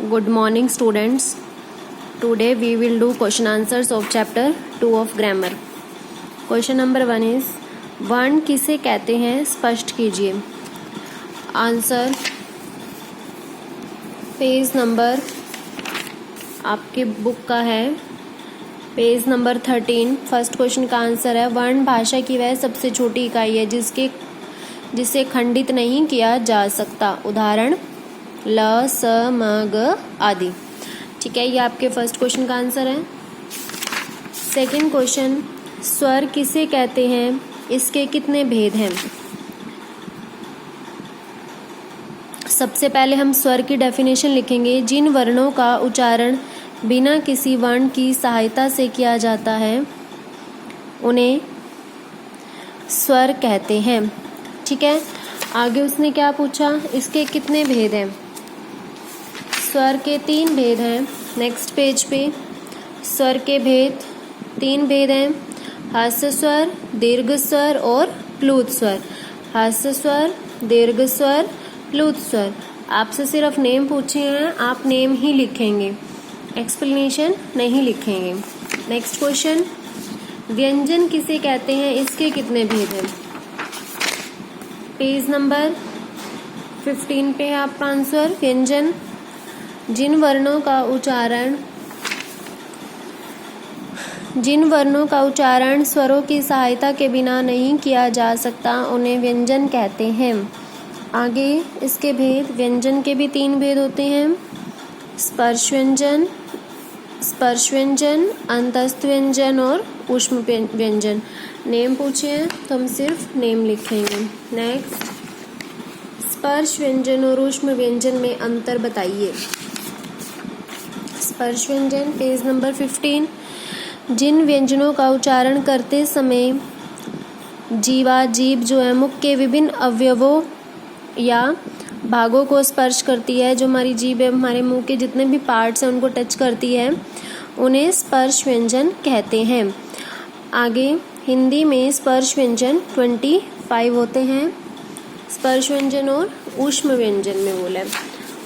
Good morning, students. Today we will do question answers of chapter 2 of grammar. Question number 1 is वर्ण किसे कहते हैं, स्पष्ट कीजिए. आंसर पेज नंबर आपके बुक का है, पेज नंबर 13. फर्स्ट क्वेश्चन का आंसर है वर्ण भाषा की वह सबसे छोटी इकाई है जिसे खंडित नहीं किया जा सकता. उदाहरण ल, स, म, ग आदि. ठीक है, ये आपके फर्स्ट क्वेश्चन का आंसर है. सेकंड क्वेश्चन, स्वर किसे कहते हैं, इसके कितने भेद हैं. सबसे पहले हम स्वर की डेफिनेशन लिखेंगे. जिन वर्णों का उच्चारण बिना किसी वर्ण की सहायता से किया जाता है उन्हें स्वर कहते हैं. ठीक है, आगे उसने क्या पूछा, इसके कितने भेद हैं. स्वर के 3 भेद हैं. नेक्स्ट पेज पे स्वर के भेद 3 भेद हैं. हास्य स्वर, दीर्घ स्वर और प्लुत स्वर. हास्य स्वर, दीर्घ स्वर, प्लुत स्वर. आपसे सिर्फ नेम पूछे हैं, आप नेम ही लिखेंगे, एक्सप्लेनेशन नहीं लिखेंगे. नेक्स्ट क्वेश्चन, व्यंजन किसे कहते हैं, इसके कितने भेद हैं. पेज नंबर 15 पे है आपका आंसर. व्यंजन जिन वर्णों का उच्चारण स्वरों की सहायता के बिना नहीं किया जा सकता उन्हें व्यंजन कहते हैं. आगे इसके भेद, व्यंजन के भी 3 भेद होते हैं. स्पर्श व्यंजन, अंतस्थ व्यंजन और ऊष्म व्यंजन. नेम पूछे हैं तो हम सिर्फ नेम लिखेंगे. नेक्स्ट, स्पर्श व्यंजन और ऊष्म व्यंजन में अंतर बताइए. स्पर्श व्यंजन पेज नंबर 15. जिन व्यंजनों का उच्चारण करते समय जीव जो है मुख के विभिन्न अवयवों या भागों को स्पर्श करती है, जो हमारी जीभ है हमारे मुंह के जितने भी पार्ट्स हैं उनको टच करती है, उन्हें स्पर्श व्यंजन कहते हैं. आगे हिंदी में स्पर्श व्यंजन 25 होते हैं. स्पर्श व्यंजन और ऊष्म व्यंजन में बोला है.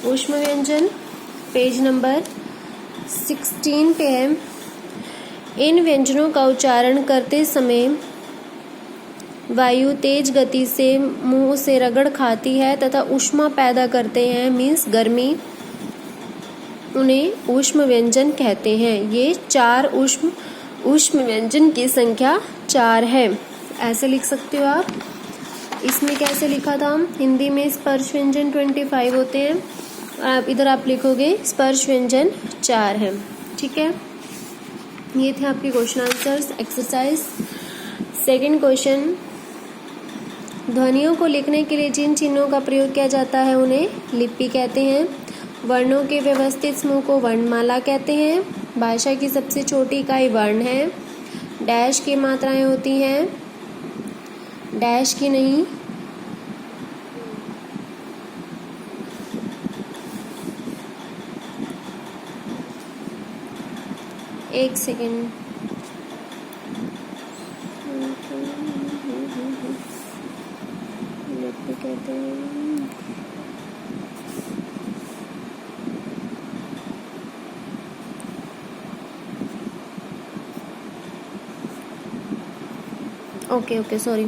ऊष्म व्यंजन पेज नंबर 16 पे है. इन व्यंजनों का उच्चारण करते समय वायु तेज गति से मुंह से रगड़ खाती है तथा ऊष्मा पैदा करते हैं, मीन्स गर्मी. उन्हें ऊष्म व्यंजन कहते हैं. ये 4 ऊष्म व्यंजन की संख्या 4 है. ऐसे लिख सकते हो आप. इसमें कैसे लिखा था, हिंदी में स्पर्श व्यंजन 25 होते हैं, आप इधर आप लिखोगे स्पर्श व्यंजन 4 है. ठीक है, ये थे आपके question answers. Exercise. Second question, ध्वनियों को लिखने के लिए जिन चिन्हों का प्रयोग किया जाता है उन्हें लिपि कहते हैं. वर्णों के व्यवस्थित समूह को वर्णमाला कहते हैं. भाषा की सबसे छोटी इकाई वर्ण है. डैश की मात्राएं होती हैं, डैश की नहीं. एक सेकेंड, कहते हैं ओके सॉरी.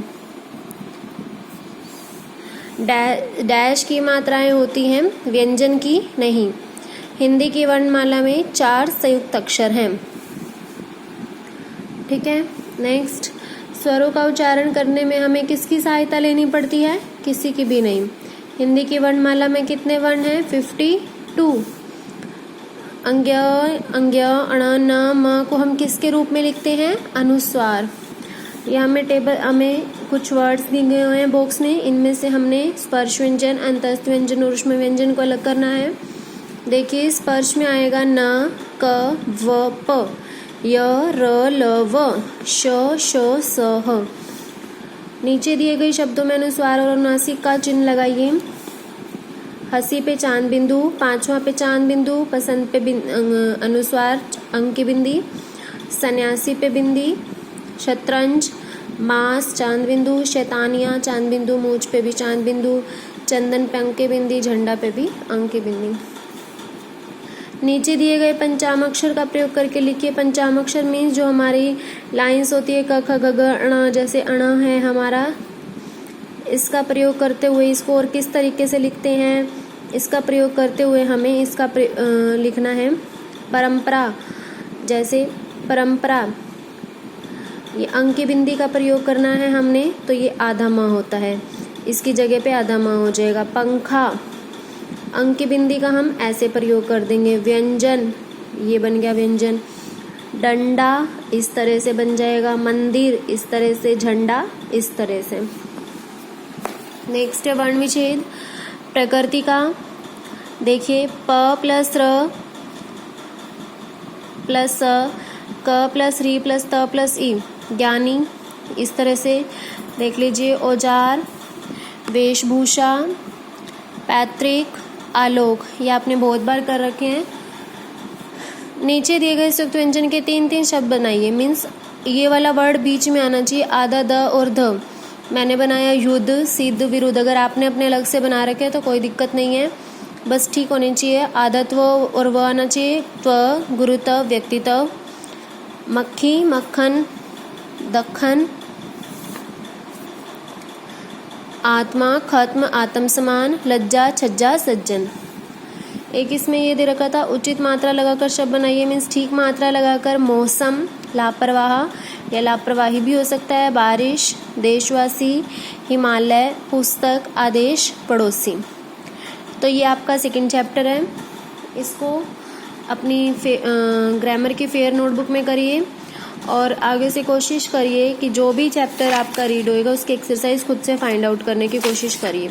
डैश की मात्राएं होती हैं, व्यंजन की नहीं. हिंदी की वर्णमाला में 4 संयुक्त अक्षर हैं. ठीक है. नेक्स्ट, स्वरों का उच्चारण करने में हमें किसकी सहायता लेनी पड़ती है, किसी की भी नहीं. हिंदी की वर्णमाला में कितने वर्ण हैं, 52. अंग्य, अण, न, म को हम किसके रूप में लिखते हैं, अनुस्वार. ये हमें कुछ वर्ड्स दिए गए हुए हैं बॉक्स में, इनमें से हमने स्पर्श व्यंजन, अंतस्थ व्यंजन और ऊष्म व्यंजन को अलग करना है. देखिए, स्पर्श में आएगा न, क, व, प, य, र, ल, व, श, स, ह. नीचे दिए गए शब्दों में अनुस्वार और अनुनासिक का चिन्ह लगाइए. हंसी पे चांद बिंदु, पांचवा पे चांद बिंदु, पसंद पे अनुस्वार अंक की बिंदी, सन्यासी पे बिंदी, शतरंज, मांस चांद बिंदु, शैतानिया चांद बिंदु, मूछ पे भी चांद बिंदु, चंदन पे अंक की बिंदी, झंडा पे भी अंक की बिंदी. नीचे दिए गए पंचाक्षर का प्रयोग करके लिखिए। पंचाक्षर मीन्स जो हमारी लाइंस होती है क ख ग घ ण, जैसे अण है हमारा, इसका प्रयोग करते हुए इसको और किस तरीके से लिखते हैं, इसका प्रयोग करते हुए हमें इसका लिखना है परंपरा। जैसे परंपरा, ये अंक की बिंदी का प्रयोग करना है हमने, तो ये आधा म होता है, इसकी जगह पे आधा म हो जाएगा। पंखा, अंक की बिंदी का हम ऐसे प्रयोग कर देंगे। व्यंजन, ये बन गया व्यंजन। डंडा इस तरह से बन जाएगा। मंदिर इस तरह से। झंडा इस तरह से। नेक्स्ट है वर्ण विच्छेद। प्रकृति का देखिए, प प्लस र प्लस क प्लस री प्लस त प्लस ई, ज्ञानी इस तरह से देख लीजिए। औजार, वेशभूषा, पैतृक, आलोक, ये आपने बहुत बार कर रखे हैं। नीचे दिए गए संयुक्त व्यंजन के 3-3 शब्द बनाइए। मीन्स ये वाला वर्ड बीच में आना चाहिए, आधा द और ध। मैंने बनाया युद्ध, सिद्ध, विरुद्ध। अगर आपने अपने अलग से बना रखे तो कोई दिक्कत नहीं है, बस ठीक होने चाहिए। आधत्व और व आना चाहिए। त्व, गुरुत्व, व्यक्तित्व। मक्खी, मक्खन, दक्खन। आत्मा, खत्म, आत्म समान। लज्जा, छज्जा, सज्जन। एक इसमें ये दे रखा था, उचित मात्रा लगाकर शब्द बनाइए। मीन्स ठीक मात्रा लगाकर। मौसम, लापरवाह या लापरवाही भी हो सकता है। बारिश, देशवासी, हिमालय, पुस्तक, आदेश, पड़ोसी। तो ये आपका सेकंड चैप्टर है, इसको अपनी ग्रामर की फेयर नोटबुक में करिए और आगे से कोशिश करिए कि जो भी चैप्टर आपका रीड होएगा उसकी एक्सरसाइज खुद से फाइंड आउट करने की कोशिश करिए।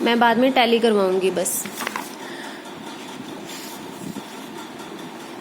मैं बाद में टैली करवाऊंगी बस।